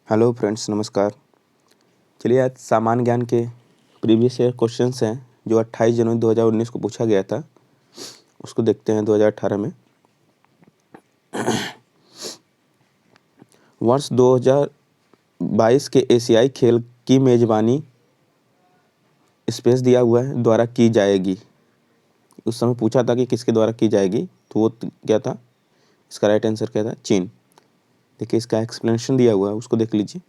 Hello friends, नमस्कार। चलिए आज सामान्य ज्ञान के प्रीवियस ईयर क्वेश्चंस हैं जो 28 जनवरी 2019 को पूछा गया था, उसको देखते हैं 2018 में। वर्ष 2022 के एशियाई खेल की मेजबानी स्पेस दिया हुआ है द्वारा की जाएगी। उस समय पूछा था कि किसके द्वारा की जाएगी, तो वो क्या था, इसका राइट आंसर क्या था, चीन। देखिए इसका एक्सप्लेनेशन दिया हुआ है, उसको देख लीजिए।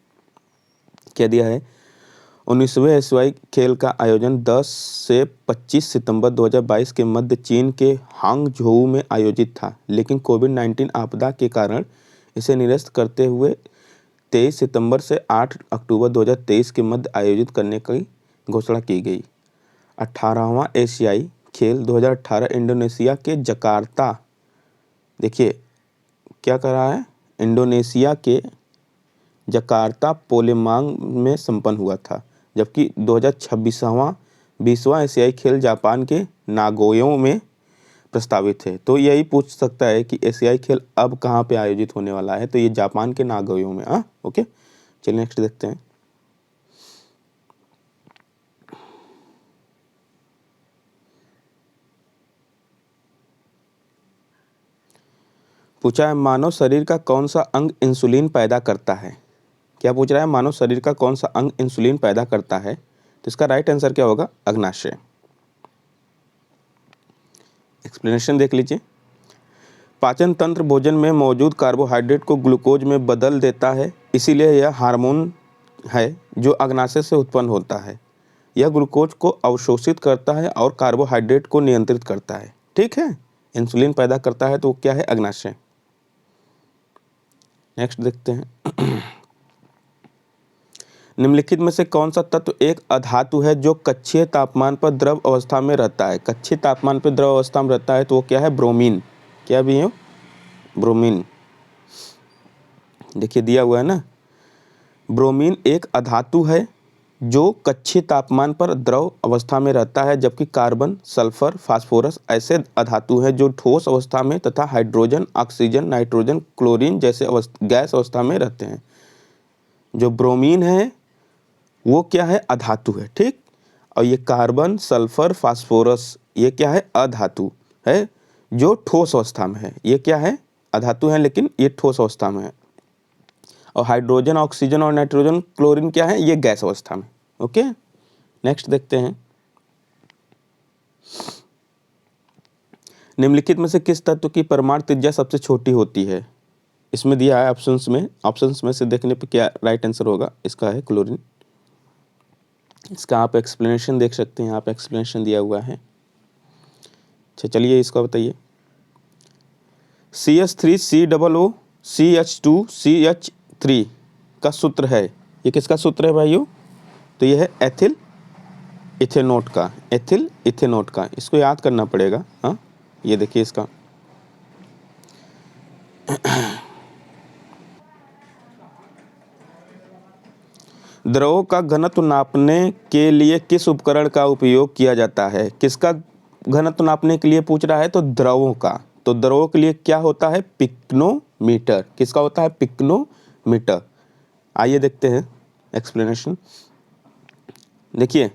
क्या दिया है, 19वें एशियाई खेल का आयोजन 10 से 25 सितंबर 2022 के मध्य चीन के हांगझोउ में आयोजित था, लेकिन कोविड-19 आपदा के कारण इसे निरस्त करते हुए 23 सितंबर से 8 अक्टूबर 2023 के मध्य आयोजित करने की घोषणा की गई। 18वां एशियाई खेल 2018 इंडोनेशिया के जकार्ता, देखिए क्या कर रहा है, इंडोनेशिया के जकार्ता पोलेमांग में संपन्न हुआ था, जबकि 2026वां 20वां एशियाई खेल जापान के नागोयो में प्रस्तावित है। तो यही पूछ सकता है कि एशियाई खेल अब कहाँ पे आयोजित होने वाला है, तो ये जापान के नागोयो में। ओके, चलिए नेक्स्ट देखते हैं। पूछा है मानव शरीर का कौन सा अंग इंसुलिन पैदा करता है। क्या पूछ रहा है, मानव शरीर का कौन सा अंग इंसुलिन पैदा करता है, तो इसका राइट आंसर क्या होगा, अग्नाशय। एक्सप्लेनेशन देख लीजिए। पाचन तंत्र भोजन में मौजूद कार्बोहाइड्रेट को ग्लूकोज में बदल देता है, इसीलिए यह हार्मोन है जो अग्नाशय से उत्पन्न होता है। यह ग्लूकोज को अवशोषित करता है और कार्बोहाइड्रेट को नियंत्रित करता है। ठीक है, इंसुलिन पैदा करता है तो क्या है, अग्नाशय। नेक्स्ट देखते हैं। निम्नलिखित में से कौन सा तत्व एक अधातु है जो कक्षीय तापमान पर द्रव अवस्था में रहता है। कक्षीय तापमान पर द्रव अवस्था में रहता है तो वो क्या है, ब्रोमीन। क्या भी है, ब्रोमीन। देखिए दिया हुआ है ना, ब्रोमीन एक अधातु है जो कक्षीय तापमान पर द्रव अवस्था में रहता है, जबकि कार्बन, सल्फर, फास्फोरस ऐसे अधातु हैं जो ठोस अवस्था में तथा हाइड्रोजन, ऑक्सीजन, नाइट्रोजन, क्लोरीन जैसे गैस अवस्था में रहते हैं। जो ब्रोमीन है वो क्या है, अधातु है। ठीक, और ये कार्बन, सल्फर, फास्फोरस ये क्या है, अधातु है जो ठोस अवस्था में है। ये क्या है, अधातु है लेकिन ये ठोस अवस्था में है। और हाइड्रोजन, ऑक्सीजन और नाइट्रोजन, क्लोरीन क्या है, ये गैस अवस्था में। ओके, नेक्स्ट देखते हैं। निम्नलिखित में से किस तत्व की परमाणु त्रिज्या सबसे छोटी होती है। इसमें दिया है ऑप्शंस में से देखने पे क्या राइट आंसर होगा, इसका है क्लोरीन। इसका आप एक्सप्लेनेशन देख सकते हैं, यहाँ पे एक्सप्लेनेशन दिया हुआ है। अच्छा चलिए इसका बताइए। CH3COO CH2CH3 का सूत्र है, ये किसका सूत्र है भाइयों, तो ये है एथिल इथेनोट का, एथिल इथेनोट का। इसको याद करना पड़ेगा। हाँ, ये देखिए इसका द्रवों का घनत्व नापने के लिए किस उपकरण का उपयोग किया जाता है। किसका घनत्व नापने के लिए पूछ रहा है, तो द्रवों का। तो द्रवों के लिए क्या होता है, पिक्नोमीटर। किसका होता है, पिक्नोमीटर। आइए देखते हैं एक्सप्लेनेशन। देखिए,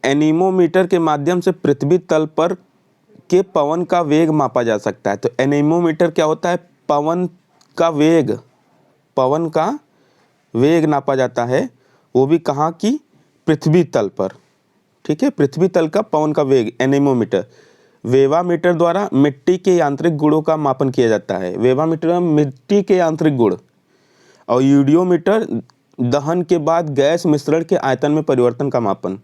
एनीमोमीटर के माध्यम से पृथ्वी तल पर के पवन का वेग मापा जा सकता है। तो एनीमोमीटर क्या होता है, पवन का वेग नापा जाता है, वो भी कहाँ की, पृथ्वी तल पर। ठीक है, पृथ्वी तल का पवन का वेग एनीमोमीटर। वेवामीटर द्वारा मिट्टी के यांत्रिक गुणों का मापन किया जाता है। वेवामीटर में मिट्टी के यांत्रिक गुण। और यूडियोमीटर दहन के बाद गैस मिश्रण के आयतन में परिवर्तन का मापन।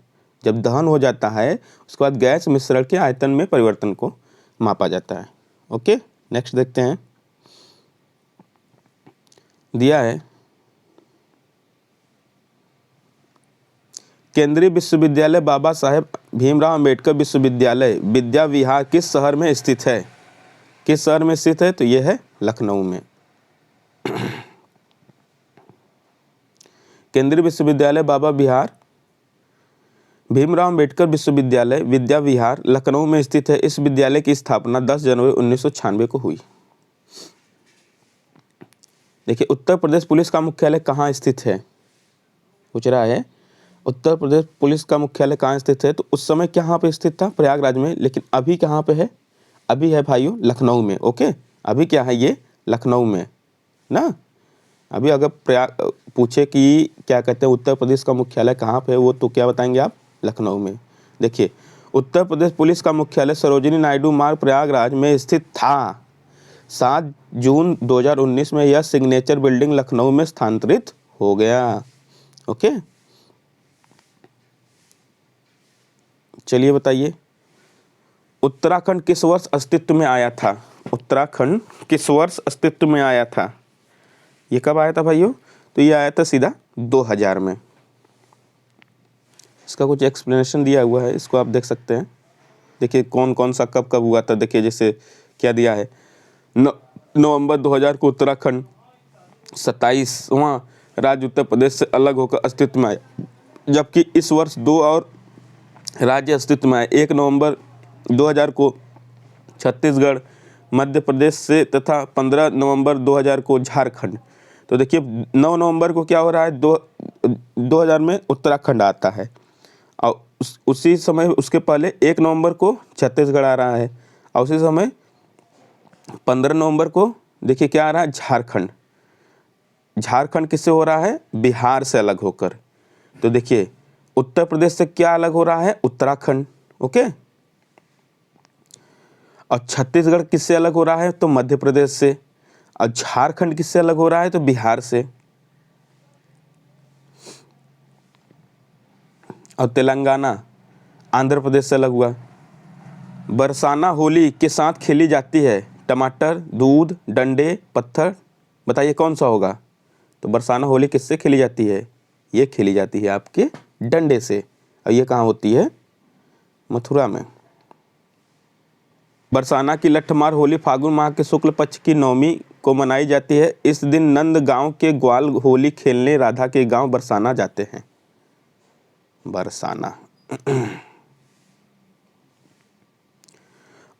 जब दहन हो जाता है उसके बाद गैस मिश्रण के आयतन में परिवर्तन को मापा जाता है। ओके, नेक्स्ट देखते हैं। दिया है केंद्रीय विश्वविद्यालय बाबा साहेब भीमराव अंबेडकर विश्वविद्यालय विद्या विहार किस शहर में स्थित है। किस शहर में स्थित है, तो यह है लखनऊ में। केंद्रीय विश्वविद्यालय बाबा भीमराव अंबेडकर विश्वविद्यालय विद्या विहार लखनऊ में स्थित है। इस विद्यालय की स्थापना 10 जनवरी 1996 को हुई। देखिए उत्तर प्रदेश पुलिस का मुख्यालय कहाँ स्थित है, पूछ रहा है उत्तर प्रदेश पुलिस का मुख्यालय कहाँ स्थित है। तो उस समय कहाँ पे स्थित था, प्रयागराज में, लेकिन अभी कहाँ पे है, अभी है भाइयों लखनऊ में। ओके, अभी क्या है, ये लखनऊ में ना। अभी अगर पूछे कि क्या कहते हैं उत्तर प्रदेश का मुख्यालय कहाँ पे है, वो तो क्या बताएंगे आप, लखनऊ में। देखिए उत्तर प्रदेश पुलिस का मुख्यालय सरोजिनी नायडू मार्ग प्रयागराज में स्थित था। 7 जून 2019 में यह सिग्नेचर बिल्डिंग लखनऊ में स्थानांतरित हो गया। ओके, चलिए बताइए उत्तराखंड किस वर्ष अस्तित्व में आया था, उत्तराखंड किस वर्ष अस्तित्व में आया था। ये कब आया था भाइयों, तो ये आया था सीधा 2000 में। इसका कुछ एक्सप्लेनेशन दिया हुआ है, इसको आप देख सकते हैं। देखिए कौन कौन सा कब कब हुआ था। देखिए जैसे क्या दिया है, नवंबर 2000 को उत्तराखंड 27वां राज्य उत्तर प्रदेश से अलग होकर अस्तित्व में आया, जबकि इस वर्ष 2 और राज्य अस्तित्व में आए। 1 नवंबर 2000 को छत्तीसगढ़ मध्य प्रदेश से तथा 15 नवंबर 2000 को झारखंड। तो देखिए 9 नवंबर को क्या हो रहा है, 2000 में उत्तराखंड आता है, और उसी समय उसके पहले 1 नवंबर को छत्तीसगढ़ आ रहा है, और उसी समय 15 नवंबर को देखिए क्या आ रहा है, झारखंड। झारखंड किससे हो रहा है, बिहार से अलग होकर। तो देखिए उत्तर प्रदेश से क्या अलग हो रहा है, उत्तराखंड। ओके, और छत्तीसगढ़ किससे अलग हो रहा है, तो मध्य प्रदेश से, और झारखंड किससे अलग हो रहा है, तो बिहार से, और तेलंगाना आंध्र प्रदेश से अलग हुआ। बरसाना होली के साथ खेली जाती है, टमाटर, दूध, डंडे, पत्थर, बताइए कौन सा होगा। तो बरसाना होली किससे खेली जाती है, ये खेली जाती है आपके डंडे से, और ये कहाँ होती है, मथुरा में। बरसाना की लठमार होली फागुन माह के शुक्ल पक्ष की नवमी को मनाई जाती है। इस दिन नंद गांव के ग्वाल होली खेलने राधा के गांव बरसाना जाते हैं। बरसाना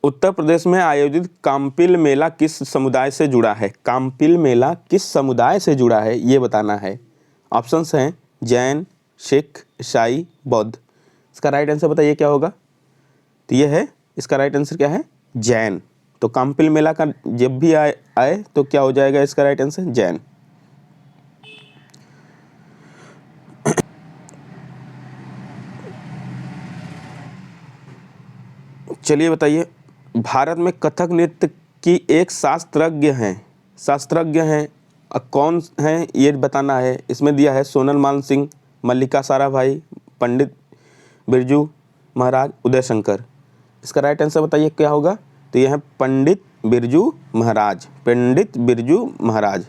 उत्तर प्रदेश में आयोजित काम्पिल मेला किस समुदाय से जुड़ा है, काम्पिल मेला किस समुदाय से जुड़ा है, ये बताना है। ऑप्शंस हैं जैन, सिख, ईसाई, बौद्ध। इसका राइट आंसर बताइए क्या होगा, तो ये है, इसका राइट आंसर क्या है, जैन। तो काम्पिल मेला का जब भी आए तो क्या हो जाएगा इसका राइट आंसर, जैन। चलिए बताइए भारत में कथक नृत्य की एक शास्त्रज्ञ हैं, कौन हैं ये बताना है। इसमें दिया है सोनल मान सिंह, मल्लिका साराभाई, पंडित बिरजू महाराज, उदय शंकर। इसका राइट आंसर बताइए क्या होगा, तो यह है पंडित बिरजू महाराज, पंडित बिरजू महाराज।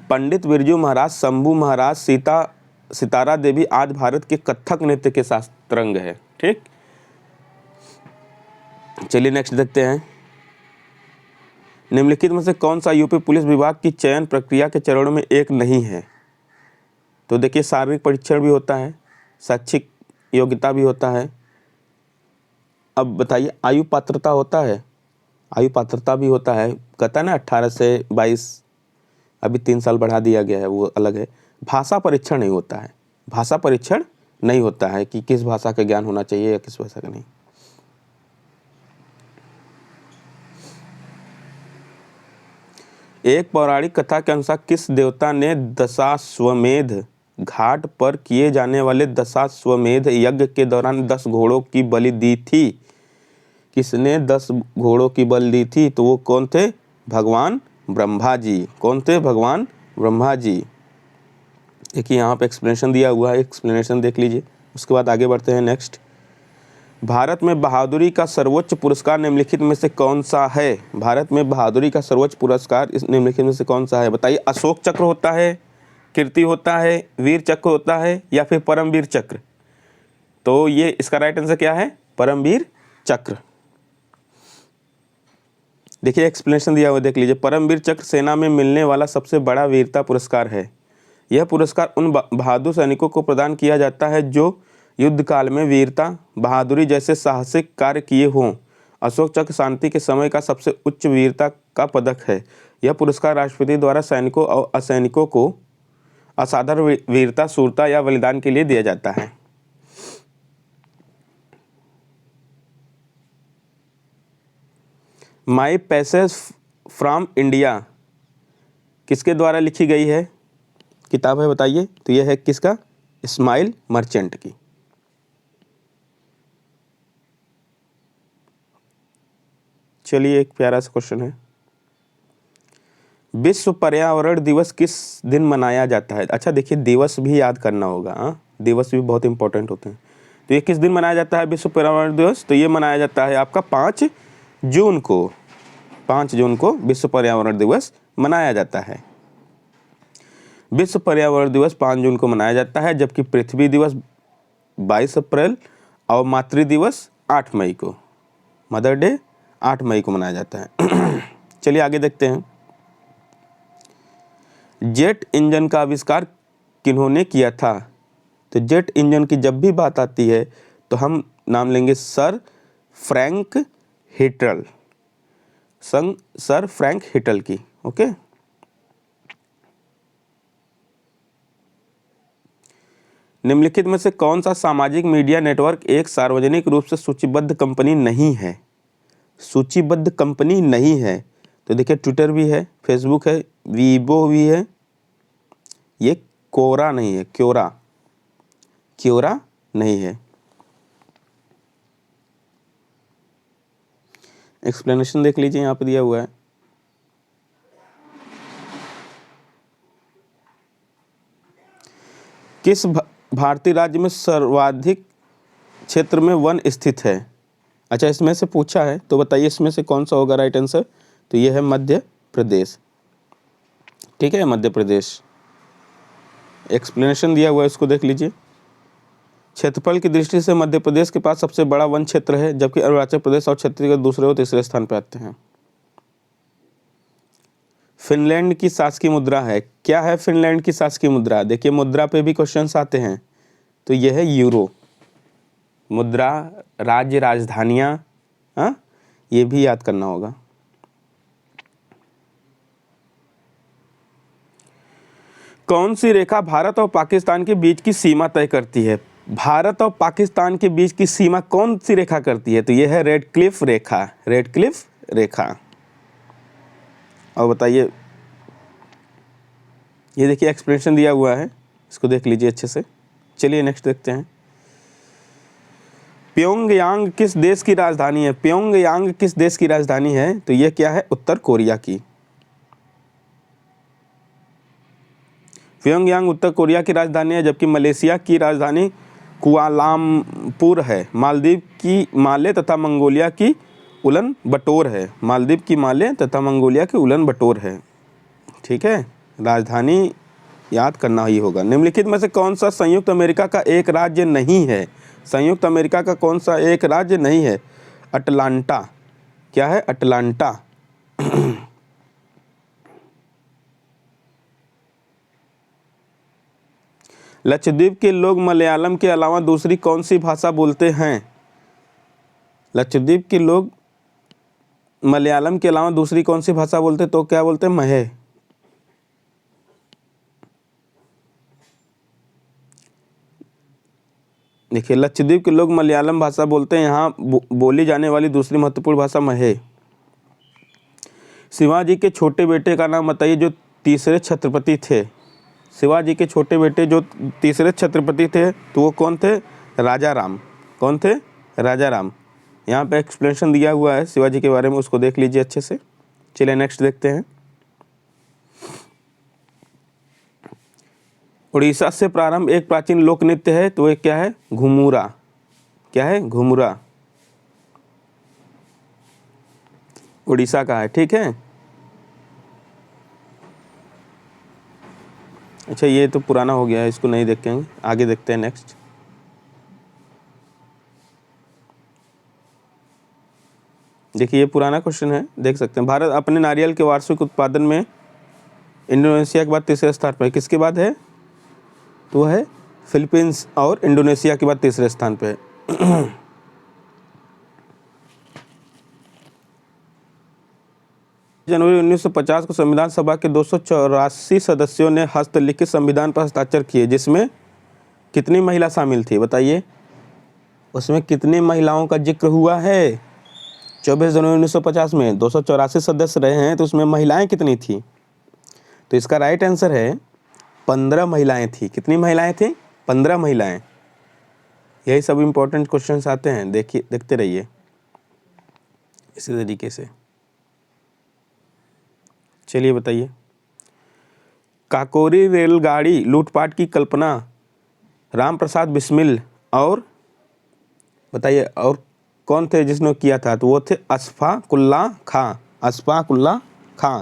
पंडित बिरजू महाराज, शंभू महाराज, सितारा देवी आज भारत के कथक नृत्य के शास्त्रज्ञ है। ठीक, चलिए नेक्स्ट देखते हैं। निम्नलिखित में से कौन सा यूपी पुलिस विभाग की चयन प्रक्रिया के चरणों में एक नहीं है। तो देखिए शारीरिक परीक्षण भी होता है, शैक्षिक योग्यता भी होता है। अब बताइए आयु पात्रता होता है, आयु पात्रता भी होता है, कहता है ना 18 से 22, अभी 3 साल बढ़ा दिया गया है, वो अलग है। भाषा परीक्षण नहीं होता है, भाषा परीक्षण नहीं होता है कि किस भाषा का ज्ञान होना चाहिए या किस भाषा का नहीं। एक पौराणिक कथा के अनुसार किस देवता ने दशाश्वमेध घाट पर किए जाने वाले दशाश्वमेध यज्ञ के दौरान 10 घोड़ों की बलि दी थी। किसने 10 घोड़ों की बलि दी थी, तो वो कौन थे, भगवान ब्रह्मा जी। कौन थे, भगवान ब्रह्मा जी। देखिए यहाँ पे एक्सप्लेनेशन दिया हुआ है, एक्सप्लेनेशन देख लीजिए, उसके बाद आगे बढ़ते हैं नेक्स्ट। भारत में बहादुरी का सर्वोच्च पुरस्कार निम्नलिखित में से कौन सा है, भारत में बहादुरी का सर्वोच्च पुरस्कार इस निम्नलिखित में से कौन सा है, बताइए। अशोक चक्र होता है, कीर्ति होता है, वीर चक्र होता है, या फिर परमवीर चक्र। तो ये इसका राइट आंसर क्या है, परमवीर चक्र। देखिए एक्सप्लेनेशन दिया हुआ देख लीजिए। परमवीर चक्र सेना में मिलने वाला सबसे बड़ा वीरता पुरस्कार है। यह पुरस्कार उन बहादुर सैनिकों को प्रदान किया जाता है जो युद्ध काल में वीरता, बहादुरी जैसे साहसिक कार्य किए हों। अशोक चक्र शांति के समय का सबसे उच्च वीरता का पदक है। यह पुरस्कार राष्ट्रपति द्वारा सैनिकों और असैनिकों को असाधारण वीरता, शूरता या बलिदान के लिए दिया जाता है। माई पैसेज फ्रॉम इंडिया किसके द्वारा लिखी गई है किताब है, बताइए। तो यह है किसका? इस्माइल मर्चेंट की। चलिए एक प्यारा सा क्वेश्चन है, विश्व पर्यावरण दिवस किस दिन मनाया जाता है? अच्छा देखिए, दिवस भी याद करना होगा, हाँ, दिवस भी बहुत इंपॉर्टेंट होते हैं। तो ये किस दिन मनाया जाता है विश्व पर्यावरण दिवस? तो ये मनाया जाता है आपका 5 जून को। 5 जून को विश्व पर्यावरण दिवस मनाया जाता है। विश्व पर्यावरण दिवस 5 जून को मनाया जाता है, जबकि पृथ्वी दिवस 22 अप्रैल और मातृ दिवस 8 मई को, मदर डे 8 मई को मनाया जाता है। चलिए आगे देखते हैं। जेट इंजन का आविष्कार किन्होंने किया था? तो जेट इंजन की जब भी बात आती है तो हम नाम लेंगे सर फ्रैंक हिटल, सर फ्रैंक हिटल की। ओके, निम्नलिखित में से कौन सा सामाजिक मीडिया नेटवर्क एक सार्वजनिक रूप से सूचीबद्ध कंपनी नहीं है? सूचीबद्ध कंपनी नहीं है तो देखिए, ट्विटर भी है, फेसबुक है, वीबो भी है, ये कोरा नहीं है, क्योरा नहीं है। एक्सप्लेनेशन देख लीजिए, यहाँ पे दिया हुआ है। किस भारतीय राज्य में सर्वाधिक क्षेत्र में वन स्थित है? अच्छा, इसमें से पूछा है तो बताइए इसमें से कौन सा होगा राइट आंसर? तो ये है मध्य प्रदेश। ठीक है, मध्य प्रदेश। एक्सप्लेनेशन दिया हुआ है, इसको देख लीजिए। क्षेत्रफल की दृष्टि से मध्य प्रदेश के पास सबसे बड़ा वन क्षेत्र है, जबकि अरुणाचल प्रदेश और छत्तीसगढ़ दूसरे और तीसरे स्थान पर आते हैं। फिनलैंड की शासकीय मुद्रा है, क्या है फिनलैंड की शासकीय मुद्रा? देखिए, मुद्रा पे भी क्वेश्चंस आते हैं, तो यह है यूरो। मुद्रा, राज्य, राजधानियां, हाँ, ये भी याद करना होगा। कौन सी रेखा भारत और पाकिस्तान के बीच की सीमा तय करती है? भारत और पाकिस्तान के बीच की सीमा कौन सी रेखा करती है? तो यह है रेड क्लिफ रेखा, रेड क्लिफ रेखा। और बताइए, ये देखिए एक्सप्लेनेशन दिया हुआ है, इसको देख लीजिए अच्छे से। चलिए नेक्स्ट देखते हैं। प्योंगयांग किस देश की राजधानी है? प्योंगयांग किस देश की राजधानी है? तो यह क्या है? उत्तर कोरिया की। प्योंगयांग उत्तर कोरिया की राजधानी है, जबकि मलेशिया की राजधानी कुआलालंपुर है। मालदीव की माले तथा मंगोलिया की उलन बटोर है। मालदीव की माले तथा मंगोलिया की उलन बटोर है। ठीक है, राजधानी याद करना ही होगा। निम्नलिखित में से कौन सा संयुक्त अमेरिका का एक राज्य नहीं है? संयुक्त अमेरिका का कौन सा एक राज्य नहीं है? अटलांटा। क्या है? अटलांटा। लक्षद्वीप के लोग मलयालम के अलावा दूसरी कौन सी भाषा बोलते हैं? लक्षद्वीप के लोग मलयालम के अलावा दूसरी कौन सी भाषा बोलते हैं? तो क्या बोलते हैं? महे। देखिए, लक्षद्वीप के लोग मलयालम भाषा बोलते हैं। यहाँ बोली जाने वाली दूसरी महत्वपूर्ण भाषा महे। शिवाजी के छोटे बेटे का नाम बताइए जो तीसरे छत्रपति थे। शिवाजी के छोटे बेटे जो तीसरे छत्रपति थे तो वो कौन थे? राजा राम। कौन थे? राजा राम। यहाँ पे एक्सप्लेनेशन दिया हुआ है शिवाजी के बारे में, उसको देख लीजिए अच्छे से। चलिए नेक्स्ट देखते हैं। उड़ीसा से प्रारंभ एक प्राचीन लोक नृत्य है, तो ये क्या है? घुमुरा। क्या है? घुमुरा। उड़ीसा का है। ठीक है, अच्छा ये तो पुराना हो गया है, इसको नहीं देखेंगे, आगे देखते हैं नेक्स्ट। देखिए ये पुराना क्वेश्चन है, देख सकते हैं। भारत अपने नारियल के वार्षिक उत्पादन में इंडोनेशिया के बाद तीसरे स्थान पर है। किसके बाद है? तो है फिलीपींस, और इंडोनेशिया के बाद तीसरे स्थान पे है। जनवरी 1950 को संविधान सभा के 284 सदस्यों ने हस्तलिखित संविधान पर हस्ताक्षर किए, जिसमें कितनी महिला शामिल थी बताइए। उसमें कितनी महिलाओं का जिक्र हुआ है? 24 जनवरी 1950 में 284 सदस्य रहे हैं, तो उसमें महिलाएं कितनी थी? तो इसका राइट आंसर है 15 महिलाएं थी। कितनी महिलाएं थी? 15 महिलाएं। यही सब इंपॉर्टेंट क्वेश्चंस आते हैं, देखते रहिए इसी तरीके से। चलिए बताइए, काकोरी रेलगाड़ी लूटपाट की कल्पना राम प्रसाद बिस्मिल और बताइए और कौन थे जिसने किया था? तो वो थे अशफाक उल्लाह खां। अशफाक उल्लाह खां।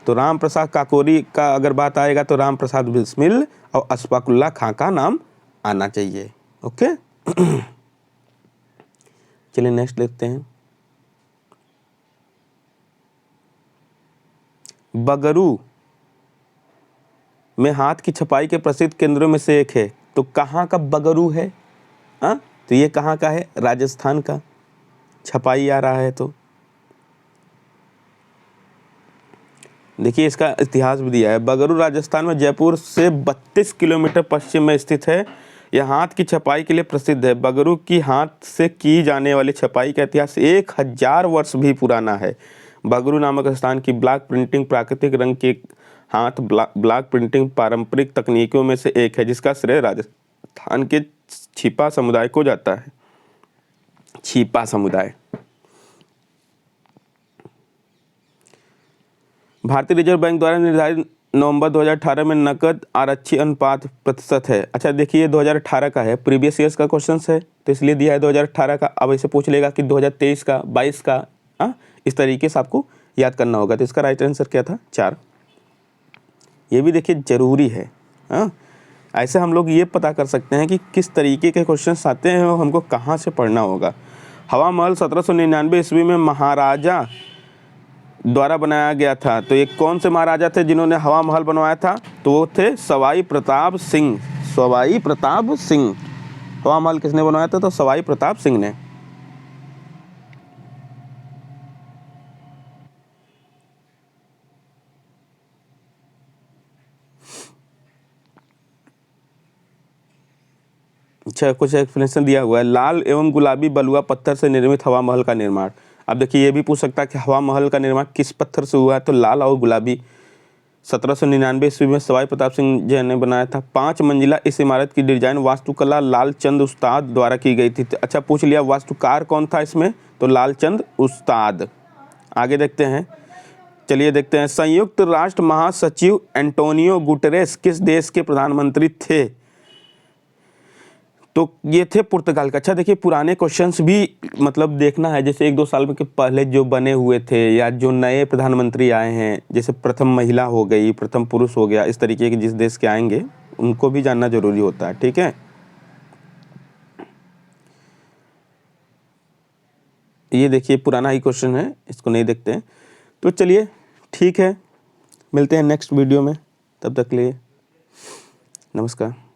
तो राम प्रसाद काकोरी का अगर बात आएगा तो राम प्रसाद बिस्मिल और अशफाक उल्लाह खां का नाम आना चाहिए। ओके। चलिए नेक्स्ट देखते हैं। बगरू में हाथ की छपाई के प्रसिद्ध केंद्रों में से एक है, तो कहाँ का बगरू है? हाँ, तो ये कहाँ का है? राजस्थान का। छपाई आ रहा है तो देखिए इसका इतिहास भी दिया है। बगरू राजस्थान में जयपुर से 32 किलोमीटर पश्चिम में स्थित है। यह हाथ की छपाई के लिए प्रसिद्ध है। बगरू की हाथ से की जाने वाली छपाई का इतिहास 1000 वर्ष भी पुराना है। बगरू नामक स्थान की ब्लॉक प्रिंटिंग प्राकृतिक रंग के हाथ ब्लॉक प्रिंटिंग पारंपरिक तकनीकों में से एक है, जिसका श्रेय राजस्थान के छिपा समुदाय को जाता है। छिपा समुदाय। भारतीय रिजर्व बैंक द्वारा निर्धारित नवंबर 2018 में नकद आरक्षी अनुपात प्रतिशत है। अच्छा देखिए 2018 का है, प्रीवियस ईयर्स का क्वेश्चन है तो इसलिए दिया है 2018 का। अब ऐसे पूछ लेगा कि 2023 का, 22 का, इस तरीके से आपको याद करना होगा। तो इसका राइट आंसर क्या था? 4। ये भी देखिए जरूरी है। ऐसे हम लोग ये पता कर सकते हैं कि किस तरीके के क्वेश्चन आते हैं और हमको कहाँ से पढ़ना होगा। हवा महल 1799 ईस्वी में महाराजा द्वारा बनाया गया था। तो ये कौन से महाराजा थे जिन्होंने हवा महल बनवाया था? तो वो थे सवाई प्रताप सिंह। सवाई प्रताप सिंह। हवा महल किसने बनवाया था? तो सवाई प्रताप सिंह ने। अच्छा कुछ एक्सप्लेनेशन दिया हुआ है। लाल एवं गुलाबी बलुआ पत्थर से निर्मित हवा महल का निर्माण। अब देखिए ये भी पूछ सकता है कि हवा महल का निर्माण किस पत्थर से हुआ है? तो लाल और गुलाबी। 1799 ईस्वी में सवाई प्रताप सिंह जी ने बनाया था। 5 मंजिला इस इमारत की डिजाइन वास्तुकला लालचंद उस्ताद द्वारा की गई थी। अच्छा पूछ लिया वास्तुकार कौन था इसमें? तो लालचंद उस्ताद। आगे देखते हैं। चलिए देखते हैं, संयुक्त राष्ट्र महासचिव एंटोनियो गुटेरेस किस देश के प्रधानमंत्री थे? तो ये थे पुर्तगाल का। अच्छा देखिए पुराने क्वेश्चंस भी मतलब देखना है, जैसे 1-2 साल के पहले जो बने हुए थे या जो नए प्रधानमंत्री आए हैं, जैसे प्रथम महिला हो गई, प्रथम पुरुष हो गया, इस तरीके के जिस देश के आएंगे उनको भी जानना जरूरी होता है। ठीक है, ये देखिए पुराना ही क्वेश्चन है, इसको नहीं देखते हैं। तो चलिए ठीक है, मिलते हैं नेक्स्ट वीडियो में, तब तक के लिए नमस्कार।